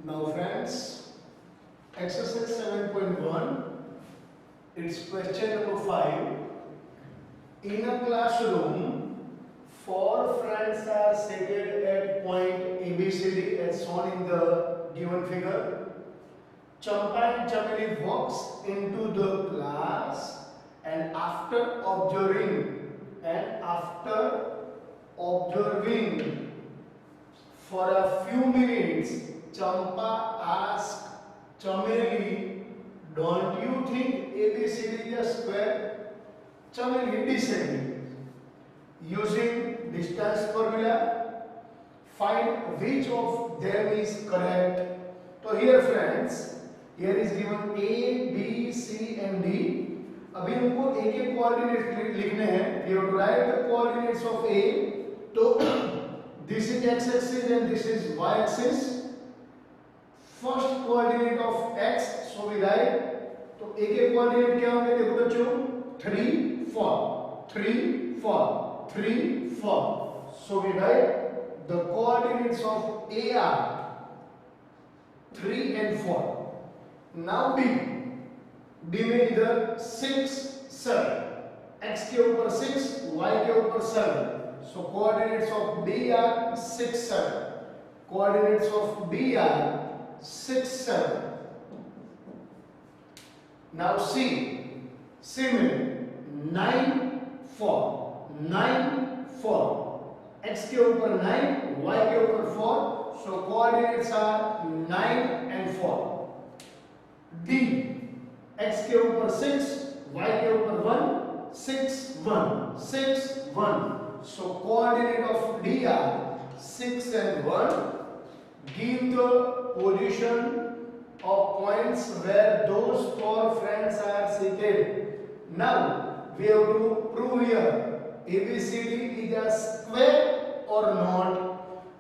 Now friends, exercise 7.1, it's question number 5. In a classroom, four friends are seated at point ABCD as shown in the given figure. Champa and Chameli walks into the class and after observing for a few minutes, Champa asked Chameli, "Don't you think ABCD is a square?" Chameli disagreed. Using distance formula, find which of them is correct. So here friends, here is given A, B, C and D. अभी हमको एक एक coordinate लिखने हैं. We have to write the coordinates of A. तो this is x axis and this is y axis. First coordinate of x, so we write. तो एक एक कोऑर्डिनेट क्या होंगे देखो बच्चों, 3 4 3 4 3 4. So we write the coordinates of A are 3 and 4. Now B में इधर 6 7, x के ऊपर 6, y के ऊपर 7. So coordinates of B are 6 7. Coordinates of B are 6 7. Now C में 9 4 9 4. x के ऊपर 9, y के ऊपर 4. So coordinates are 9 and 4. D x के ऊपर 6, y के ऊपर 1 6 1 6 1. So coordinate of D are 6 and 1. Give the position of points where those four friends are seated. Now we have to prove here ABCD is a square or not.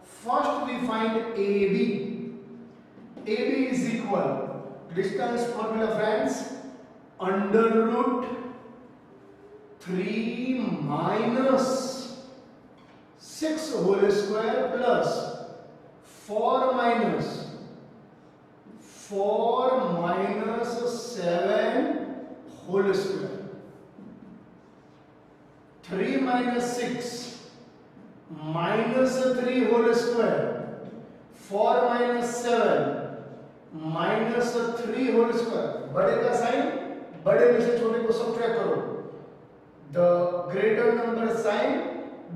First we find AB. AB is equal, distance formula friends, under root 3 minus 6 whole square plus 4 minus 7 whole square. 3 minus 6 minus 3 whole square. 4 minus 7 minus 3 whole square. बड़े का sign, बड़े में से छोटे को subtract करो. The greater number sign,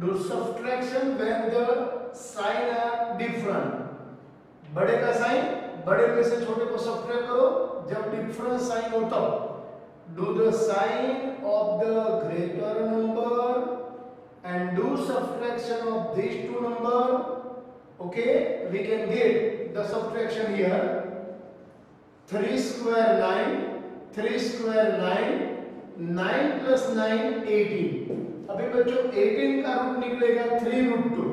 do subtraction when the sign are different. बड़े का साइन, बड़े में से छोटे को सब्ट्रैक्ट करो जब डिफरेंट साइन हो तब. Do the sign of the greater number and do subtraction of these two number. Okay, we can get the subtraction here. 3 square 9, 3 square 9, 9 plus 9 18. अभी बच्चों 18 का रूट निकलेगा 3 root 2.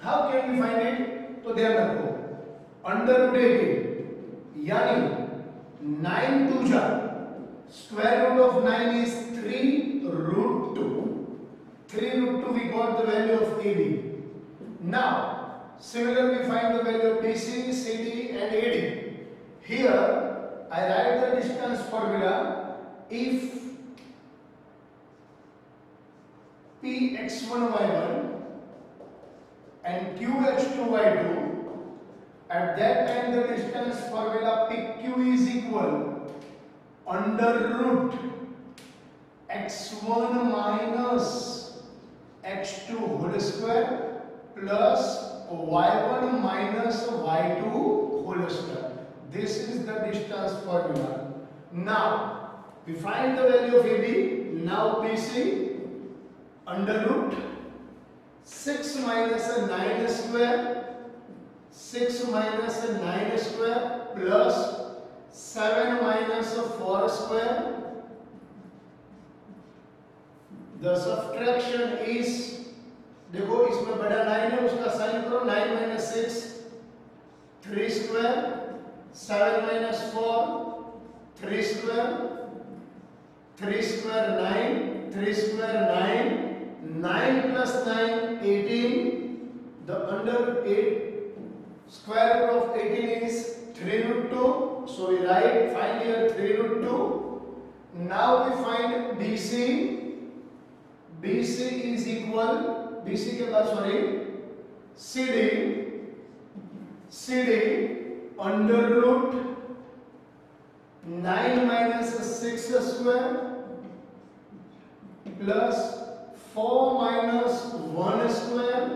How can we find it? तो ध्यान रखो, under root 18 यानी 9 2 जा, square root of 9 is 3 root 2. 3 root 2 we got the value of AB. Now similarly we find the value of BC, CD and AD. Here I write the distance formula. If Px1 y1 and Qx2 y2, at that time the distance formula PQ is equal under root x1 minus x2 whole square plus y1 minus y2 whole square. This is the distance formula. Now we find the value of AB. Now BC under root 6 minus 9 square, 6 minus 9 square plus 7 minus 4 square. The subtraction is, देखो इसमें बड़ा 9 है, उसका sign करो. 9 minus 6 3 square, 7 minus 4 3 square, 3 square 9, 3 square 9, 9 plus 9 18. The under 8 Square root of 18 is 3 root 2. So we find here 3 root 2. Now we find BC. BC is equal, BC के बाद CD under root 9 minus 6 square plus 4 minus 1 square,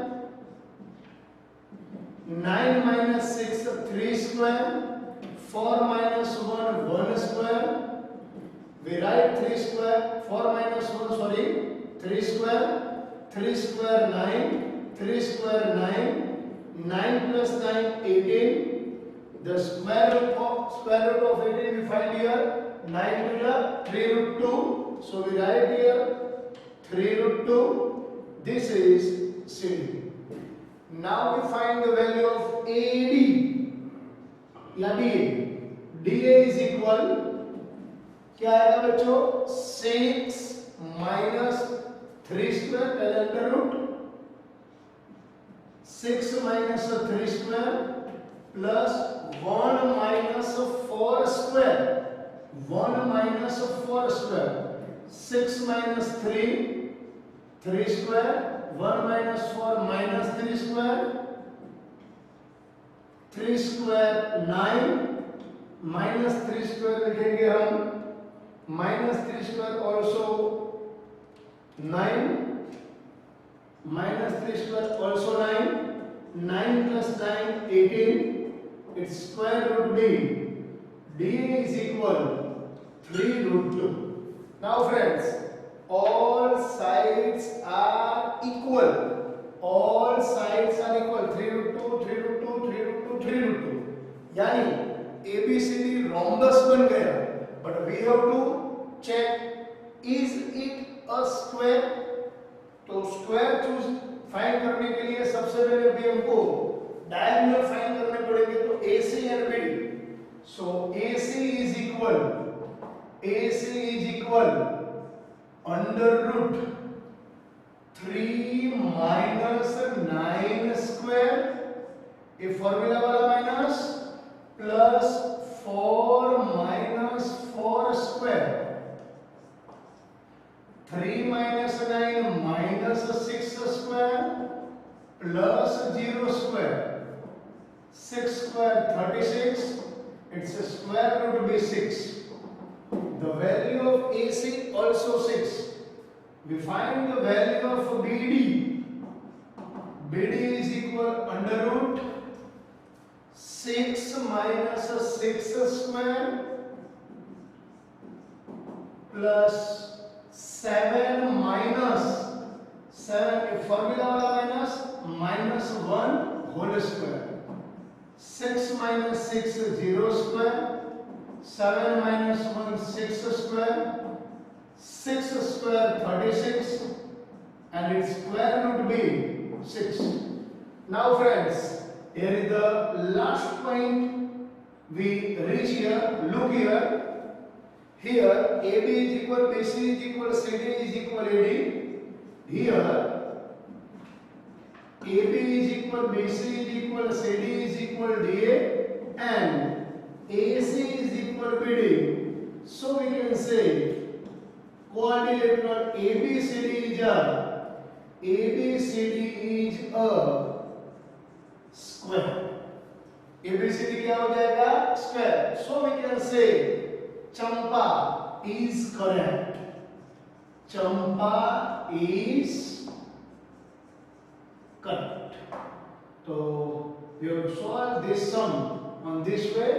9 minus 6 3 square, 4 minus 1 1 square. We write 3 square, 4 minus 1 3 square, 3 square 9, 3 square 9, 9 plus 9 18. The square root of 18 we find here 9 to the 3 root 2. So we write here 3 root 2. This is CD. Now we find the value of AD. या DA is equal, क्या आएगा बच्चों? 6 minus 3 square under root 6 minus 3 square plus 1 minus 4 square. 1 minus 4 square. 6 minus 3 3 square. 1 minus 4 minus 3 square. 3 square 9 minus 3 square लिखेंगे हम. Minus 3 square also 9. Minus 3 square also 9. 9 plus 9 18. Its square root B. DA is equal 3 root 2. Now friends, all sides are equal. All sides are equal. 3 root 2, 3 root 2, 3 root 2, 3 root 2. यानी ABCD rhombus बन गया. But we have to check, is it a square? तो square choose find करने के लिए सबसे पहले भी हमको डायगोनल फाइंड करने पड़ेंगे. तो AC and BD. So AC is equal under root 3 minus 9 square, ये फॉर्मूला वाला minus, plus 4 minus 4 square. 3 minus 9 minus 6 square plus 0 square. 6 square 36. Its square root be 6. The value of AC also 6. We find the value of BD. BD is equal under root 6 minus 6 square plus 7 minus 7 formula वाला minus 1 whole square. 6 minus 6 0 square. 7 minus 1 6 square. 6 square 36 and its square root be 6. Now friends, here is the last point we reach here. Look here. Here AB is equal, BC is equal, CD is equal AD. Here AB is equal, BC is equal, CD is equal DA and AC is equal BD. So we can say quadrilateral ABCD is a square. ABCD क्या हो जाएगा? Square. So we can say Champa is correct. Champa is correct. So we have solved this sum on this way.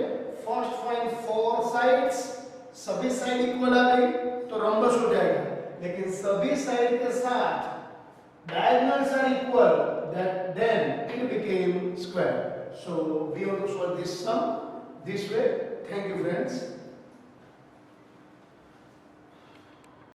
First find 4 sides. सभी side equal आ गई तो rhombus हो जाएगा. लेकिन सभी साइड के साथ diagonals are equal, that then it became square. So we have to solve this sum this way. Thank you friends.